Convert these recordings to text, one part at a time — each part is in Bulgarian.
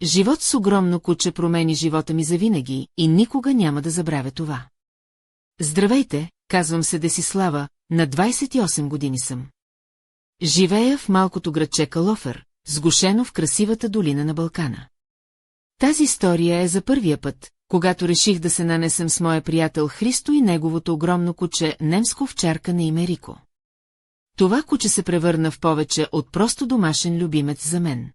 Живот с огромно куче промени живота ми завинаги и никога няма да забравя това. Здравейте, казвам се Десислава, на 28 години съм. Живея в малкото градче Калофер, сгушено в красивата долина на Балкана. Тази история е за първия път, когато реших да се нанесем с моя приятел Христо и неговото огромно куче, немско овчарка на име Рико. Това куче се превърна в повече от просто домашен любимец за мен.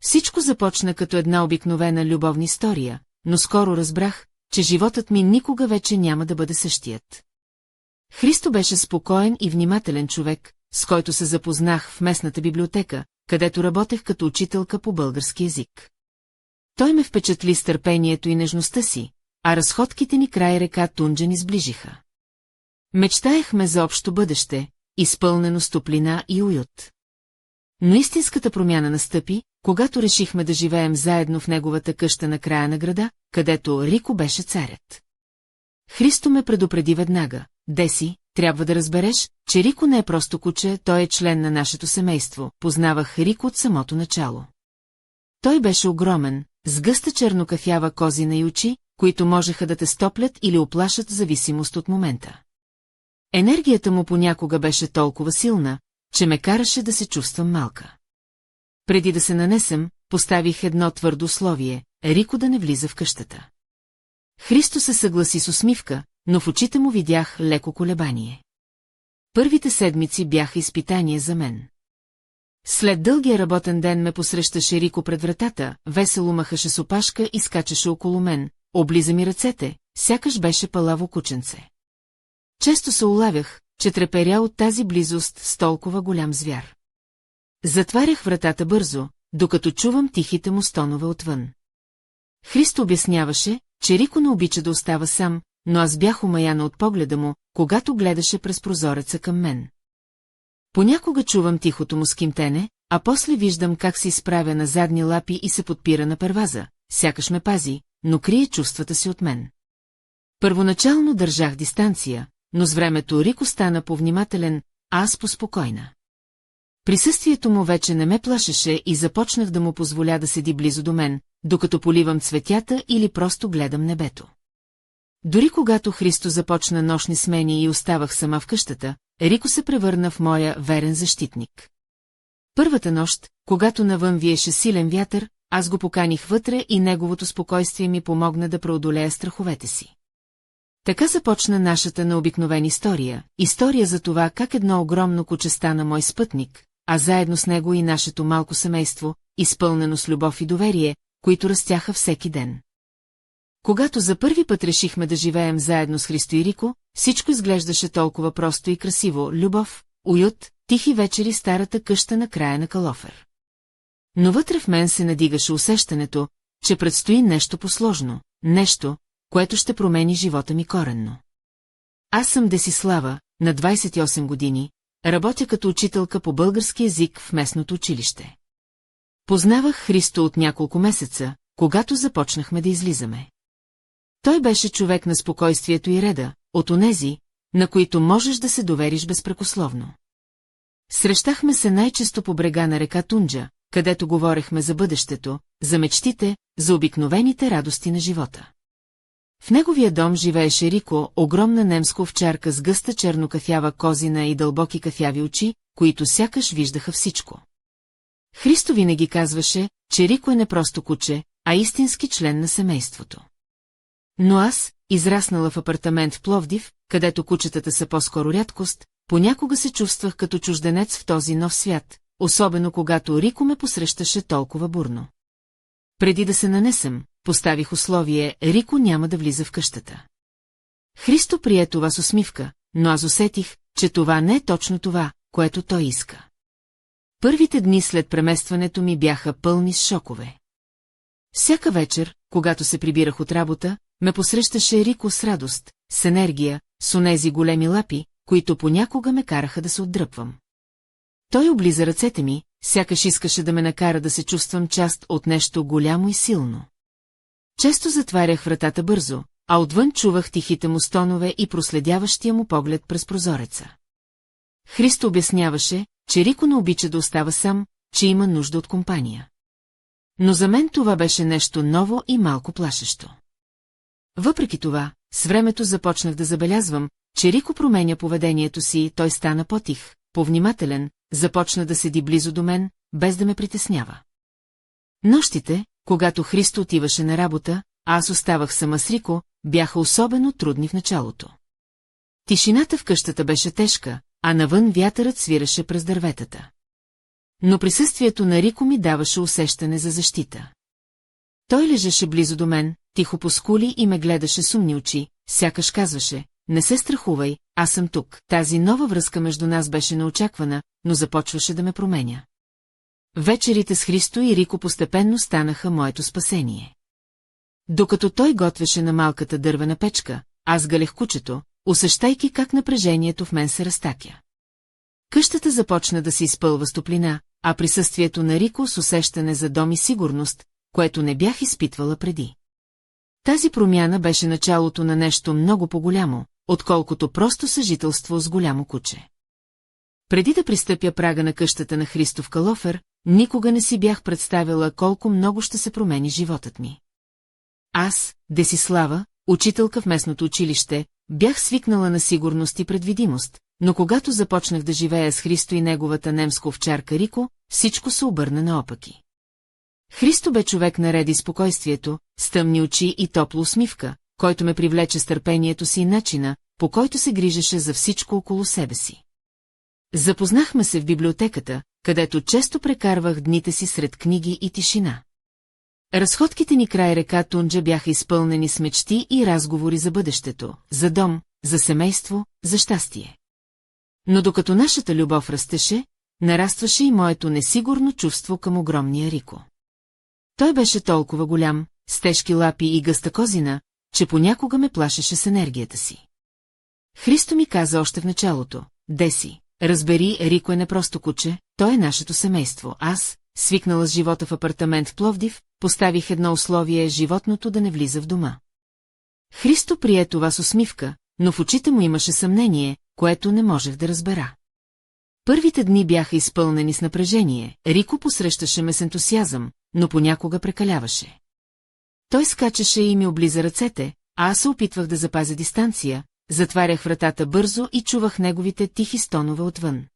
Всичко започна като една обикновена любовна история, но скоро разбрах, че животът ми никога вече няма да бъде същият. Христо беше спокоен и внимателен човек, с който се запознах в местната библиотека, където работех като учителка по български език. Той ме впечатли с търпението и нежността си, а разходките ни край река Тунджа ни сближиха. Мечтаехме за общо бъдеще, изпълнено с топлина и уют. Но истинската промяна настъпи, когато решихме да живеем заедно в неговата къща на края на града, където Рико беше царят. Христо ме предупреди веднага: Деси, трябва да разбереш, че Рико не е просто куче, той е член на нашето семейство. Познавах Рико от самото начало. Той беше огромен, с гъста чернокафява козина и очи, които можеха да те стоплят или оплашат в зависимост от момента. Енергията му понякога беше толкова силна, че ме караше да се чувствам малка. Преди да се нанесем, поставих едно твърдо условие – Рико да не влиза в къщата. Христо се съгласи с усмивка, но в очите му видях леко колебание. Първите седмици бяха изпитание за мен. След дългия работен ден ме посрещаше Рико пред вратата, весело махаше с опашка и скачаше около мен, облиза ми ръцете, сякаш беше палаво кученце. Често се улавях, че треперя от тази близост с толкова голям звяр. Затварях вратата бързо, докато чувам тихите му стонове отвън. Христо обясняваше, че Рико не обича да остава сам, но аз бях омаяна от погледа му, когато гледаше през прозореца към мен. Понякога чувам тихото му скимтене, а после виждам как се изправя на задни лапи и се подпира на перваза, сякаш ме пази, но крие чувствата си от мен. Първоначално държах дистанция, но с времето Рико стана повнимателен, а аз поспокойна. Присъствието му вече не ме плашеше и започнах да му позволя да седи близо до мен, докато поливам цветята или просто гледам небето. Дори когато Христо започна нощни смени и оставах сама в къщата, Рико се превърна в моя верен защитник. Първата нощ, когато навън виеше силен вятър, аз го поканих вътре и неговото спокойствие ми помогна да преодолея страховете си. Така започна нашата необикновена история за това как едно огромно куче стана мой спътник, а заедно с него и нашето малко семейство, изпълнено с любов и доверие, които растяха всеки ден. Когато за първи път решихме да живеем заедно с Христо и Рико, всичко изглеждаше толкова просто и красиво: любов, уют, тихи вечери, старата къща на края на Калофер. Но вътре в мен се надигаше усещането, че предстои нещо посложно, нещо, което ще промени живота ми коренно. Аз съм Десислава, на 28 години, работя като учителка по български език в местното училище. Познавах Христо от няколко месеца, когато започнахме да излизаме. Той беше човек на спокойствието и реда, от онези, на които можеш да се довериш безпрекословно. Срещахме се най-често по брега на река Тунджа, където говорехме за бъдещето, за мечтите, за обикновените радости на живота. В неговия дом живееше Рико, огромна немска овчарка с гъста чернокафява козина и дълбоки кафяви очи, които сякаш виждаха всичко. Христо винаги казваше, че Рико е не просто куче, а истински член на семейството. Но аз, израснала в апартамент в Пловдив, където кучетата са по-скоро рядкост, понякога се чувствах като чужденец в този нов свят, особено когато Рико ме посрещаше толкова бурно. Преди да се нанесем, поставих условие: Рико няма да влиза в къщата. Христо прие това с усмивка, но аз усетих, че това не е точно това, което той иска. Първите дни след преместването ми бяха пълни с шокове. Всяка вечер, когато се прибирах от работа, ме посрещаше Рико с радост, с енергия, с онези големи лапи, които понякога ме караха да се отдръпвам. Той облиза ръцете ми, сякаш искаше да ме накара да се чувствам част от нещо голямо и силно. Често затварях вратата бързо, а отвън чувах тихите му стонове и проследяващия му поглед през прозореца. Христо обясняваше, че Рико не обича да остава сам, че има нужда от компания. Но за мен това беше нещо ново и малко плашещо. Въпреки това, с времето започнах да забелязвам, че Рико променя поведението си и той стана по-тих, повнимателен, започна да седи близо до мен, без да ме притеснява. Нощите, когато Христо отиваше на работа, а аз оставах сама с Рико, бяха особено трудни в началото. Тишината в къщата беше тежка, а навън вятърът свиреше през дърветата. Но присъствието на Рико ми даваше усещане за защита. Той лежеше близо до мен, тихо поскули и ме гледаше с умни очи, сякаш казваше: не се страхувай, аз съм тук. Тази нова връзка между нас беше неочаквана, но започваше да ме променя. Вечерите с Христо и Рико постепенно станаха моето спасение. Докато той готвеше на малката дървена печка, аз галех кучето, усещайки как напрежението в мен се разтакя. Къщата започна да се изпълва с топлина, а присъствието на Рико с усещане за дом и сигурност, което не бях изпитвала преди. Тази промяна беше началото на нещо много по-голямо, отколкото просто съжителство с голямо куче. Преди да пристъпя прага на къщата на Христо в Калофер, никога не си бях представила колко много ще се промени животът ми. Аз, Десислава, учителка в местното училище, бях свикнала на сигурност и предвидимост, но когато започнах да живея с Христо и неговата немска овчарка Рико, всичко се обърна наопаки. Христо бе човек на ред и спокойствието, с тъмни очи и топла усмивка, който ме привлече с търпението си и начина, по който се грижеше за всичко около себе си. Запознахме се в библиотеката, където често прекарвах дните си сред книги и тишина. Разходките ни край река Тунджа бяха изпълнени с мечти и разговори за бъдещето, за дом, за семейство, за щастие. Но докато нашата любов растеше, нарастваше и моето несигурно чувство към огромния Рико. Той беше толкова голям, с тежки лапи и гъста козина, че понякога ме плашеше с енергията си. Христо ми каза още в началото: Деси, разбери, Рико е не просто куче, той е нашето семейство. Аз, свикнала с живота в апартамент в Пловдив, поставих едно условие животното да не влиза в дома. Христо прие това с усмивка, но в очите му имаше съмнение, което не можех да разбера. Първите дни бяха изпълнени с напрежение, Рико посрещаше ме с ентусиазъм, но понякога прекаляваше. Той скачаше и ми облиза ръцете, а аз се опитвах да запазя дистанция, затварях вратата бързо и чувах неговите тихи стонове отвън.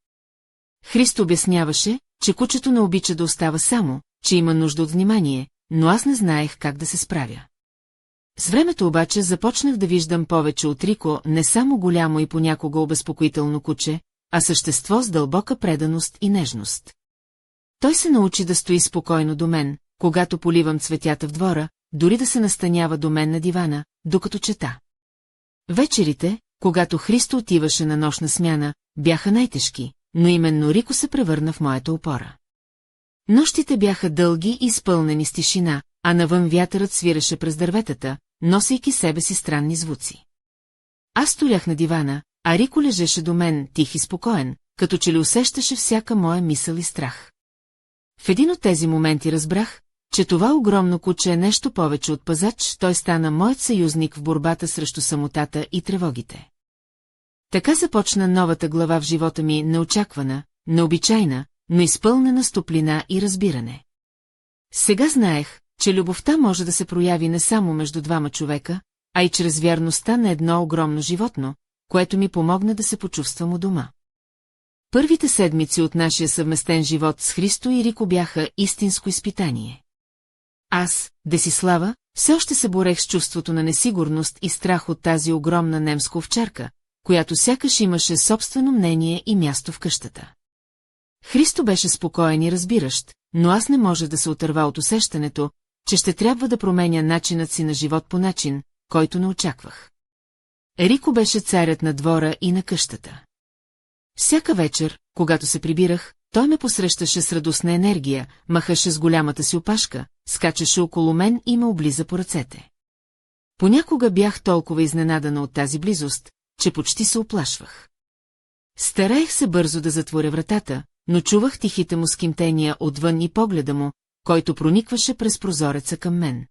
Христо обясняваше, че кучето не обича да остава само, че има нужда от внимание, но аз не знаех как да се справя. С времето обаче започнах да виждам повече от Рико не само голямо и понякога обезпокоително куче, а същество с дълбока преданост и нежност. Той се научи да стои спокойно до мен, когато поливам цветята в двора, дори да се настанява до мен на дивана, докато чета. Вечерите, когато Христо отиваше на нощна смяна, бяха най-тежки, но именно Рико се превърна в моята опора. Нощите бяха дълги и изпълнени с тишина, а навън вятърът свиреше през дърветата, носейки себе си странни звуци. Аз столях на дивана, а Рико лежеше до мен, тих и спокоен, като че ли усещаше всяка моя мисъл и страх. В един от тези моменти разбрах, че това огромно куче е нещо повече от пазач, той стана моят съюзник в борбата срещу самотата и тревогите. Така започна новата глава в живота ми, неочаквана, необичайна, но изпълнена с топлина и разбиране. Сега знаех, че любовта може да се прояви не само между двама човека, а и чрез вярността на едно огромно животно, което ми помогна да се почувствам у дома. Първите седмици от нашия съвместен живот с Христо и Рико бяха истинско изпитание. Аз, Десислава, все още се борех с чувството на несигурност и страх от тази огромна немска овчарка, която сякаш имаше собствено мнение и място в къщата. Христо беше спокоен и разбиращ, но аз не можех да се отърва от усещането, че ще трябва да променя начинът си на живот по начин, който не очаквах. Рико беше царят на двора и на къщата. Всяка вечер, когато се прибирах, той ме посрещаше с радостна енергия, махаше с голямата си опашка, скачаше около мен и ме облиза по ръцете. Понякога бях толкова изненадана от тази близост, че почти се оплашвах. Стараех се бързо да затворя вратата, но чувах тихите му скимтения отвън и погледа му, който проникваше през прозореца към мен.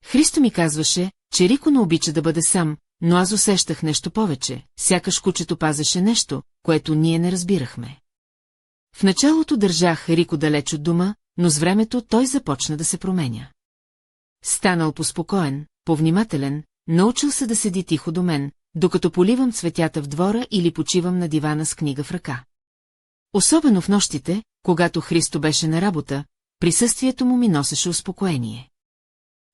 Христо ми казваше, че Рико не обича да бъде сам, но аз усещах нещо повече, сякаш кучето пазеше нещо, което ние не разбирахме. В началото държах Рико далеч от дома, но с времето той започна да се променя. Станал поспокоен, повнимателен, научил се да седи тихо до мен, докато поливам цветята в двора или почивам на дивана с книга в ръка. Особено в нощите, когато Христо беше на работа, присъствието му ми носеше успокоение.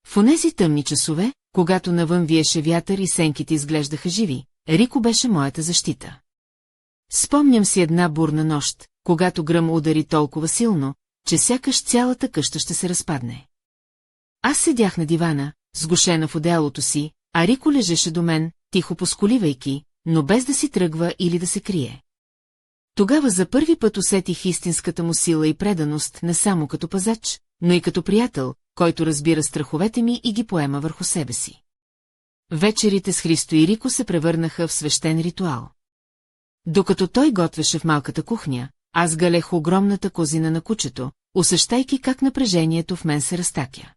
В онези тъмни часове, когато навън виеше вятър и сенките изглеждаха живи, Рико беше моята защита. Спомням си една бурна нощ, когато гръм удари толкова силно, че сякаш цялата къща ще се разпадне. Аз седях на дивана, сгушена в одеялото си, а Рико лежеше до мен, тихо поскуливайки, но без да си тръгва или да се крие. Тогава за първи път усетих истинската му сила и преданост не само като пазач, но и като приятел, който разбира страховете ми и ги поема върху себе си. Вечерите с Христо и Рико се превърнаха в свещен ритуал. Докато той готвеше в малката кухня, аз галех огромната козина на кучето, усещайки как напрежението в мен се разтакя.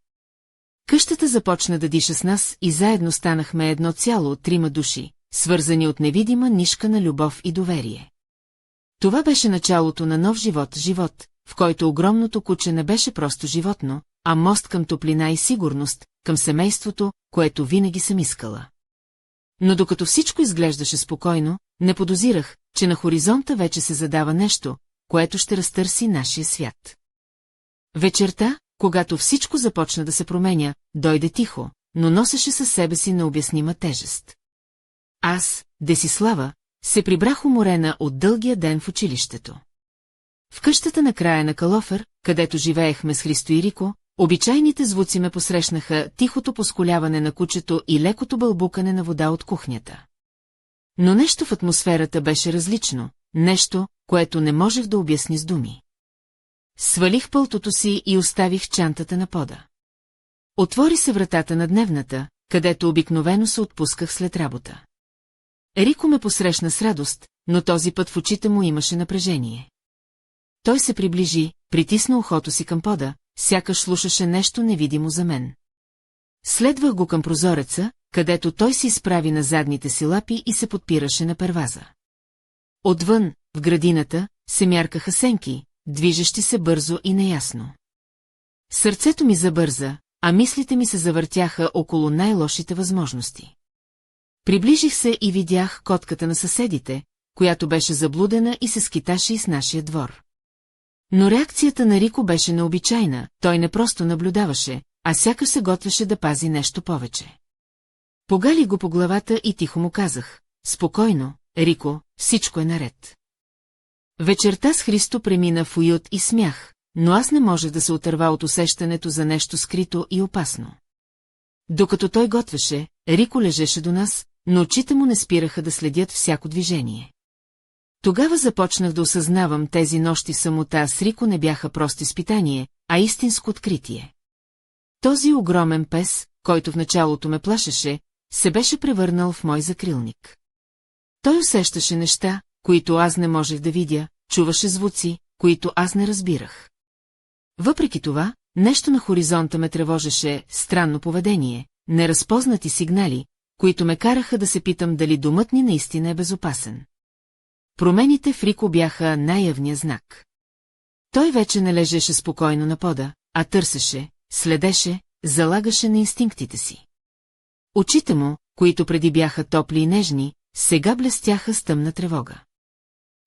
Къщата започна да диша с нас и заедно станахме едно цяло от 3 души, свързани от невидима нишка на любов и доверие. Това беше началото на нов живот, в който огромното куче не беше просто животно, а мост към топлина и сигурност, към семейството, което винаги съм искала. Но докато всичко изглеждаше спокойно, не подозирах, че на хоризонта вече се задава нещо, което ще разтърси нашия свят. Вечерта, когато всичко започна да се променя, дойде тихо, но носеше със себе си необяснима тежест. Аз, Десислава, се прибрах уморена от дългия ден в училището. В къщата на края на Калофер, където живеехме с Христо и Рико, обичайните звуци ме посрещнаха, тихото поскуляване на кучето и лекото бълбукане на вода от кухнята. Но нещо в атмосферата беше различно, нещо, което не можех да обясни с думи. Свалих пълтото си и оставих чантата на пода. Отвори се вратата на дневната, където обикновено се отпусках след работа. Рико ме посрещна с радост, но този път в очите му имаше напрежение. Той се приближи, притисна ухото си към пода, сякаш слушаше нещо невидимо за мен. Следвах го към прозореца, където той се изправи на задните си лапи и се подпираше на перваза. Отвън, в градината, се мяркаха сенки, движещи се бързо и неясно. Сърцето ми забърза, а мислите ми се завъртяха около най-лошите възможности. Приближих се и видях котката на съседите, която беше заблудена и се скиташе из нашия двор. Но реакцията на Рико беше необичайна, той не просто наблюдаваше, а сякаш се готвеше да пази нещо повече. Погали го по главата и тихо му казах: спокойно, Рико, всичко е наред. Вечерта с Христо премина в уют и смях, но аз не можех да се отърва от усещането за нещо скрито и опасно. Докато той готвеше, Рико лежеше до нас, но очите му не спираха да следят всяко движение. Тогава започнах да осъзнавам, тези нощи в самота с Рико не бяха просто изпитание, а истинско откритие. Този огромен пес, който в началото ме плашеше, се беше превърнал в мой закрилник. Той усещаше неща, които аз не можех да видя, чуваше звуци, които аз не разбирах. Въпреки това, нещо на хоризонта ме тревожеше, странно поведение, неразпознати сигнали, които ме караха да се питам дали домът ни наистина е безопасен. Промените в Рико бяха най-явният знак. Той вече не лежеше спокойно на пода, а търсеше, следеше, залагаше на инстинктите си. Очите му, които преди бяха топли и нежни, сега блестяха с тъмна тревога.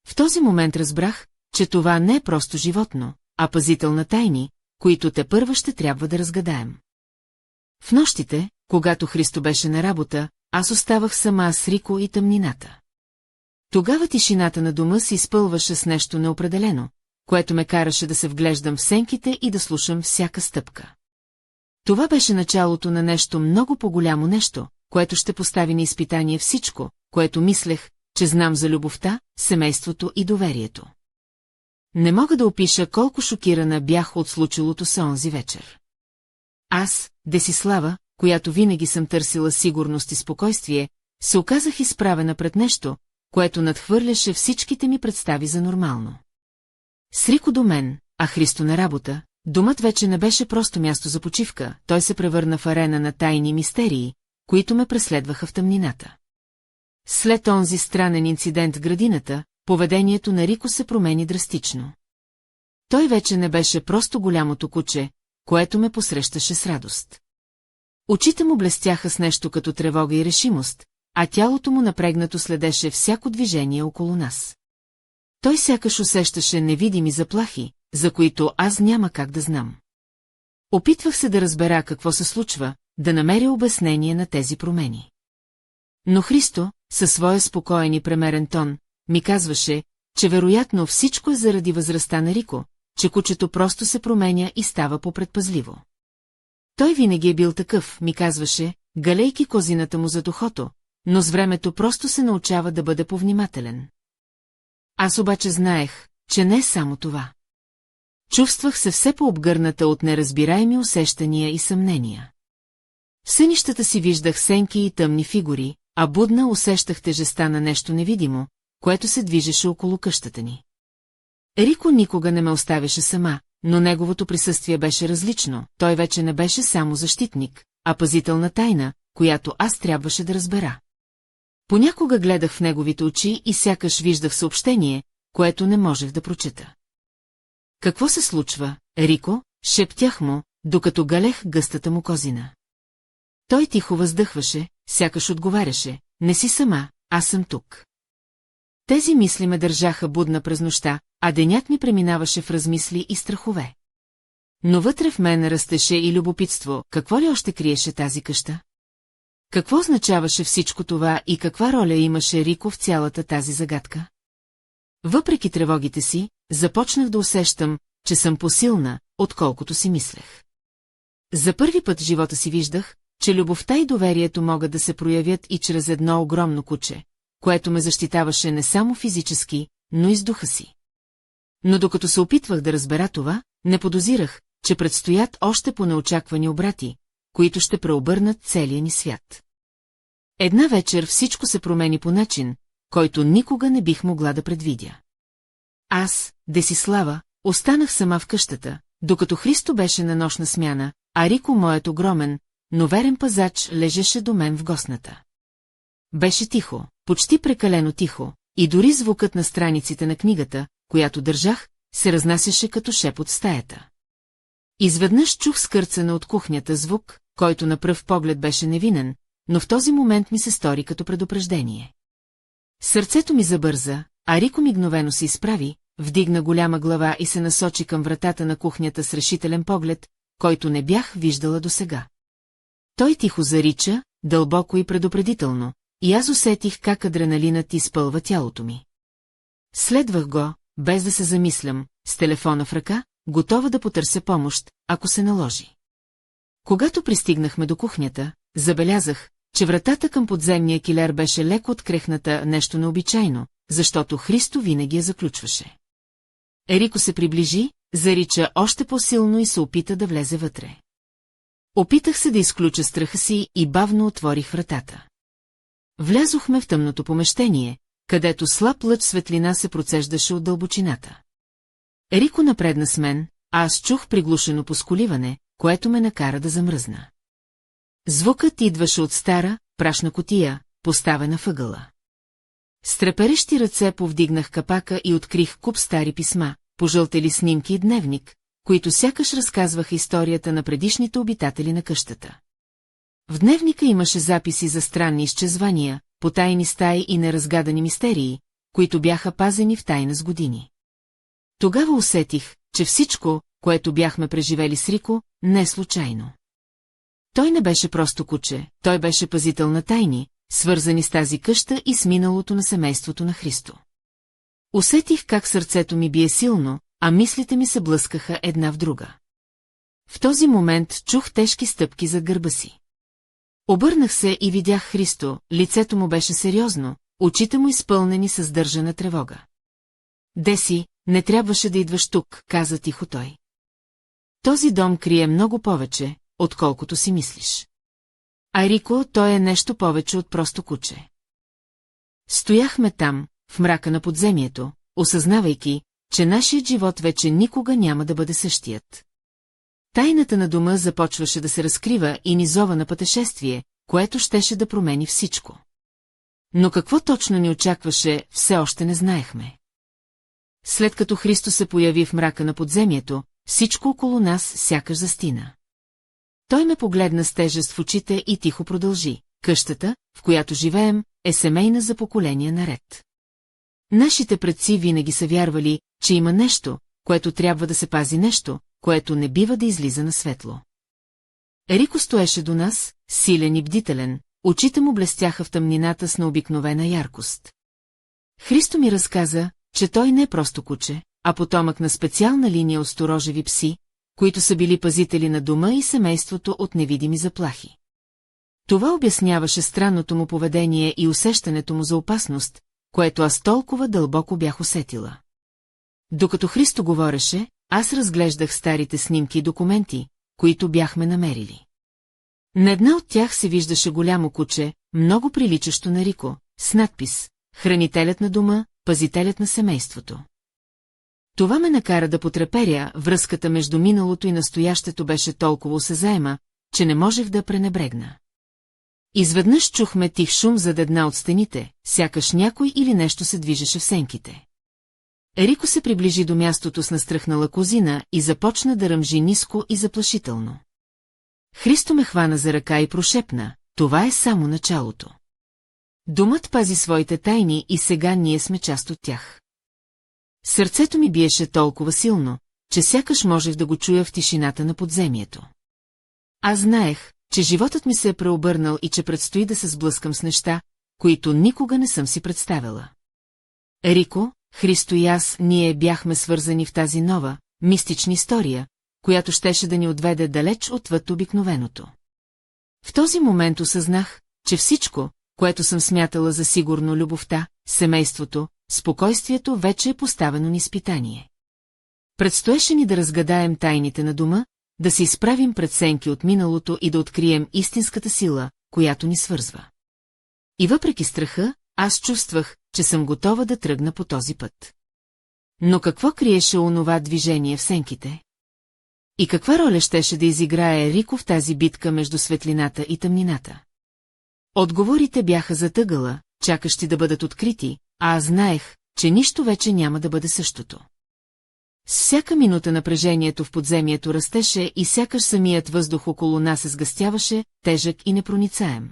В този момент разбрах, че това не е просто животно, а пазител на тайни, които тепърва ще трябва да разгадаем. В нощите, когато Христо беше на работа, аз оставах сама с Рико и тъмнината. Тогава тишината на дома се изпълваше с нещо неопределено, което ме караше да се вглеждам в сенките и да слушам всяка стъпка. Това беше началото на нещо много по-голямо, нещо, което ще постави на изпитание всичко, което мислех, че знам за любовта, семейството и доверието. Не мога да опиша колко шокирана бях от случилото се онзи вечер. Аз, Десислава, която винаги съм търсила сигурност и спокойствие, се оказах изправена пред нещо, което надхвърляше всичките ми представи за нормално. С Рико до мен, а Христо на работа, домът вече не беше просто място за почивка, той се превърна в арена на тайни мистерии, които ме преследваха в тъмнината. След онзи странен инцидент в градината, поведението на Рико се промени драстично. Той вече не беше просто голямото куче, което ме посрещаше с радост. Очите му блестяха с нещо като тревога и решимост, а тялото му напрегнато следеше всяко движение около нас. Той сякаш усещаше невидими заплахи, за които аз няма как да знам. Опитвах се да разбера какво се случва, да намеря обяснение на тези промени. Но Христо, със своя спокоен и премерен тон, ми казваше, че вероятно всичко е заради възрастта на Рико, че кучето просто се променя и става попредпазливо. Той винаги е бил такъв, ми казваше, галейки козината му за ухото, но с времето просто се научава да бъде повнимателен. Аз обаче знаех, че не е само това. Чувствах се все по-обгърната от неразбираеми усещания и съмнения. В сънищата си виждах сенки и тъмни фигури, а будна усещах тежестта на нещо невидимо, което се движеше около къщата ни. Рико никога не ме оставяше сама, но неговото присъствие беше различно, той вече не беше само защитник, а пазител на тайна, която аз трябваше да разбера. Понякога гледах в неговите очи и сякаш виждах съобщение, което не можех да прочета. Какво се случва, Рико? Шептях му, докато галех гъстата му козина. Той тихо въздъхваше, сякаш отговаряше, не си сама, аз съм тук. Тези мисли ме държаха будна през нощта, а денят ми преминаваше в размисли и страхове. Но вътре в мен растеше и любопитство, какво ли още криеше тази къща? Какво означаваше всичко това и каква роля имаше Рико в цялата тази загадка? Въпреки тревогите си, започнах да усещам, че съм посилна, отколкото си мислех. За първи път в живота си виждах, че любовта и доверието могат да се проявят и чрез едно огромно куче, което ме защитаваше не само физически, но и с духа си. Но докато се опитвах да разбера това, не подозирах, че предстоят още по-неочаквани обрати, които ще преобърнат целия ни свят. Една вечер всичко се промени по начин, който никога не бих могла да предвидя. Аз, Десислава, останах сама в къщата, докато Христо беше на нощна смяна, а Рико, моят огромен, но верен пазач, лежеше до мен в гостната. Беше тихо, почти прекалено тихо, и дори звукът на страниците на книгата, която държах, се разнасяше като шепот в стаята. Изведнъж чух скърцане от кухнята звук, който на пръв поглед беше невинен, но в този момент ми се стори като предупреждение. Сърцето ми забърза, а Рико мигновено се изправи, вдигна голяма глава и се насочи към вратата на кухнята с решителен поглед, който не бях виждала досега. Той тихо зарича, дълбоко и предупредително, и аз усетих как адреналинът изпълва тялото ми. Следвах го, без да се замислям, с телефона в ръка, готова да потърся помощ, ако се наложи. Когато пристигнахме до кухнята, забелязах, че вратата към подземния килер беше леко открехната, нещо необичайно, защото Христо винаги я заключваше. Рико се приближи, зарича още по-силно и се опита да влезе вътре. Опитах се да изключа страха си и бавно отворих вратата. Влязохме в тъмното помещение, където слаб лъч светлина се процеждаше от дълбочината. Рико напредна с мен, а аз чух приглушено поскуливане, което ме накара да замръзна. Звукът идваше от стара, прашна кутия, поставена въгъла. С треперещи ръце повдигнах капака и открих куп стари писма, пожълтели снимки и дневник, които сякаш разказваха историята на предишните обитатели на къщата. В дневника имаше записи за странни изчезвания, потайни стаи и неразгадани мистерии, които бяха пазени в тайна с години. Тогава усетих, че всичко, което бяхме преживели с Рико, не е случайно. Той не беше просто куче, той беше пазител на тайни, свързани с тази къща и с миналото на семейството на Христо. Усетих как сърцето ми бие силно, а мислите ми се блъскаха една в друга. В този момент чух тежки стъпки зад гърба си. Обърнах се и видях Христо, лицето му беше сериозно, очите му изпълнени с сдържана тревога. Деси, не трябваше да идваш тук, каза тихо той. Този дом крие много повече, отколкото си мислиш. А Рико, той е нещо повече от просто куче. Стояхме там, в мрака на подземието, осъзнавайки, че нашият живот вече никога няма да бъде същият. Тайната на дома започваше да се разкрива и низова на пътешествие, което щеше да промени всичко. Но какво точно ни очакваше, все още не знаехме. след като Христо се появи в мрака на подземието, всичко около нас сякаш застина. Той ме погледна с тежест в очите и тихо продължи. Къщата, в която живеем, е семейна за поколения наред. Нашите предци винаги са вярвали, че има нещо, което трябва да се пази, нещо, което не бива да излиза на светло. Рико стоеше до нас, силен и бдителен, очите му блестяха в тъмнината с необикновена яркост. Христо ми разказа, че той не е просто куче, а потомък на специална линия от сторожеви пси, които са били пазители на дома и семейството от невидими заплахи. Това обясняваше странното му поведение и усещането му за опасност, което аз толкова дълбоко бях усетила. Докато Христо говореше, аз разглеждах старите снимки и документи, които бяхме намерили. На една от тях се виждаше голямо куче, много приличащо на Рико, с надпис «Хранителят на дома, пазителят на семейството». Това ме накара да потреперя, връзката между миналото и настоящето беше толкова осезаема, че не можех да пренебрегна. Изведнъж чухме тих шум зад една от стените, сякаш някой или нещо се движеше в сенките. Рико се приближи до мястото с настръхнала козина и започна да ръмжи ниско и заплашително. Христо ме хвана за ръка и прошепна, това е само началото. Домът пази своите тайни и сега ние сме част от тях. Сърцето ми биеше толкова силно, че сякаш можех да го чуя в тишината на подземието. Аз знаех, че животът ми се е преобърнал и че предстои да се сблъскам с неща, които никога не съм си представила. Рико, Христо и аз, ние бяхме свързани в тази нова, мистична история, която щеше да ни отведе далеч отвъд обикновеното. В този момент осъзнах, че всичко, което съм смятала за сигурно, любовта, семейството, спокойствието, вече е поставено на изпитание. Предстоеше ни да разгадаем тайните на дома, да се изправим пред сенки от миналото и да открием истинската сила, която ни свързва. И въпреки страха, аз чувствах, че съм готова да тръгна по този път. Но какво криеше онова движение в сенките? И каква роля щеше да изиграе Рико в тази битка между светлината и тъмнината? Отговорите бяха затъгала, чакащи да бъдат открити, а аз знаех, че нищо вече няма да бъде същото. С всяка минута напрежението в подземието растеше и сякаш самият въздух около нас се сгъстяваше, тежък и непроницаем.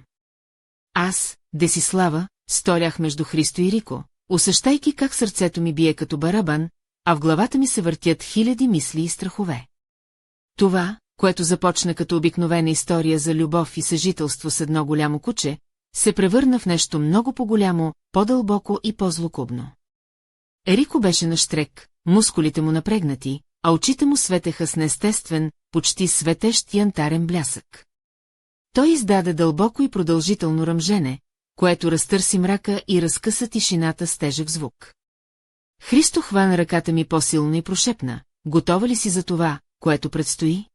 Аз, Десислава, сторях между Христо и Рико, усещайки как сърцето ми бие като барабан, а в главата ми се въртят хиляди мисли и страхове. Това, което започна като обикновена история за любов и съжителство с едно голямо куче, се превърна в нещо много по-голямо, по-дълбоко и по-злокобно. Рико беше нащрек, мускулите му напрегнати, а очите му светеха с неестествен, почти светещ янтарен блясък. Той издаде дълбоко и продължително ръмжене, което разтърси мрака и разкъса тишината с тежък звук. Христо хвана ръката ми по-силно и прошепна, готова ли си за това, което предстои?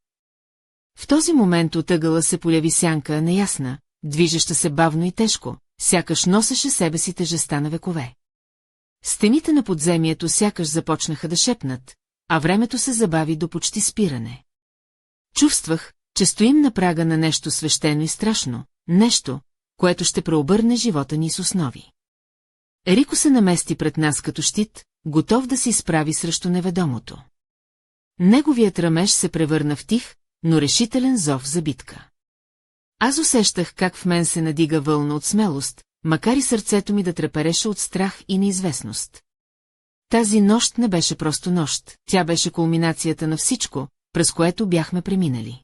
В този момент от ъгъла се появи сянка, неясна, движеща се бавно и тежко, сякаш носеше себе си тежестта на векове. Стените на подземието сякаш започнаха да шепнат, а времето се забави до почти спиране. Чувствах, че стоим на прага на нещо свещено и страшно, нещо, което ще преобърне живота ни с основи. Рико се намести пред нас като щит, готов да се изправи срещу неведомото. Неговият ръмеж се превърна в тих, но решителен зов за битка. Аз усещах как в мен се надига вълна от смелост, макар и сърцето ми да трепереше от страх и неизвестност. Тази нощ не беше просто нощ, тя беше кулминацията на всичко, през което бяхме преминали.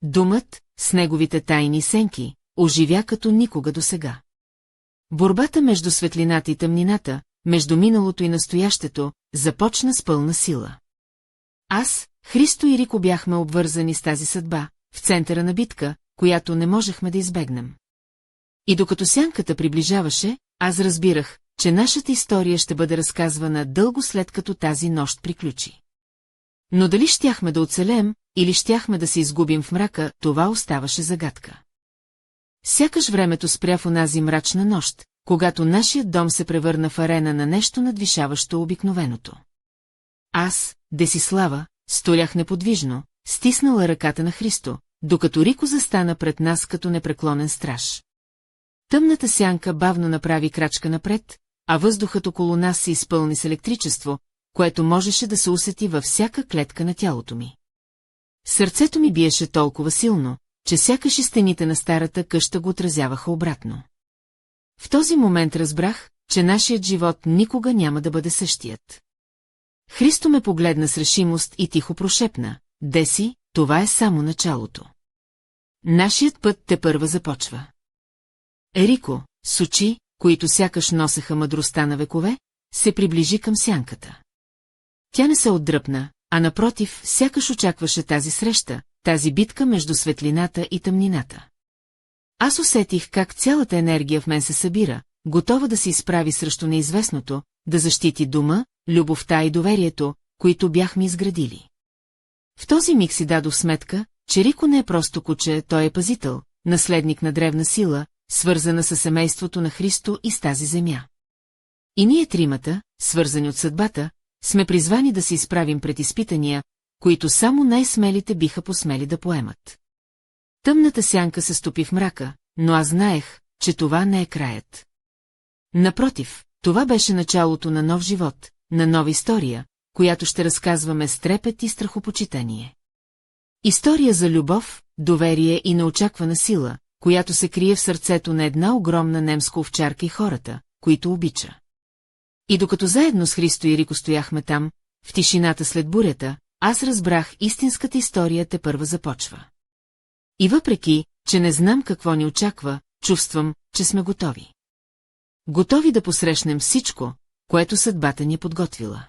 Домът, с неговите тайни сенки, оживя като никога досега. Борбата между светлината и тъмнината, между миналото и настоящето, започна с пълна сила. Аз, Христо и Рико бяхме обвързани с тази съдба, в центъра на битка, която не можехме да избегнем. И докато сянката приближаваше, аз разбирах, че нашата история ще бъде разказвана дълго след като тази нощ приключи. Но дали щяхме да оцелеем, или щяхме да се изгубим в мрака, това оставаше загадка. Сякаш времето спря в онази мрачна нощ, когато нашият дом се превърна в арена на нещо надвишаващо обикновеното. Аз, Десислава, стоях неподвижно, стиснала ръката на Христо, докато Рико застана пред нас като непреклонен страж. Тъмната сянка бавно направи крачка напред, а въздухът около нас се изпълни с електричество, което можеше да се усети във всяка клетка на тялото ми. Сърцето ми биеше толкова силно, че сякаш и стените на старата къща го отразяваха обратно. В този момент разбрах, че нашият живот никога няма да бъде същият. Христо ме погледна с решимост и тихо прошепна: Деси, това е само началото. Нашият път тепърва започва. Ерико, с очи, които сякаш носеха мъдростта на векове, се приближи към сянката. Тя не се отдръпна, а напротив, сякаш очакваше тази среща, тази битка между светлината и тъмнината. Аз усетих как цялата енергия в мен се събира, готова да се изправи срещу неизвестното, да защити дома, любовта и доверието, които бяхме изградили. В този миг си дадох сметка, че Рико не е просто куче, той е пазител, наследник на древна сила, свързана с семейството на Христо и с тази земя. И ние тримата, свързани от съдбата, сме призвани да се изправим пред изпитания, които само най-смелите биха посмели да поемат. Тъмната сянка се стопи в мрака, но аз знаех, че това не е краят. Напротив, това беше началото на нов живот, на нова история, която ще разказваме с трепет и страхопочитание. История за любов, доверие и неочаквана сила, която се крие в сърцето на една огромна немска овчарка и хората, които обича. И докато заедно с Христо и Рико стояхме там, в тишината след бурята, аз разбрах истинската история тепърва започва. И въпреки, че не знам какво ни очаква, чувствам, че сме готови. Готови да посрещнем всичко, което съдбата ни е подготвила.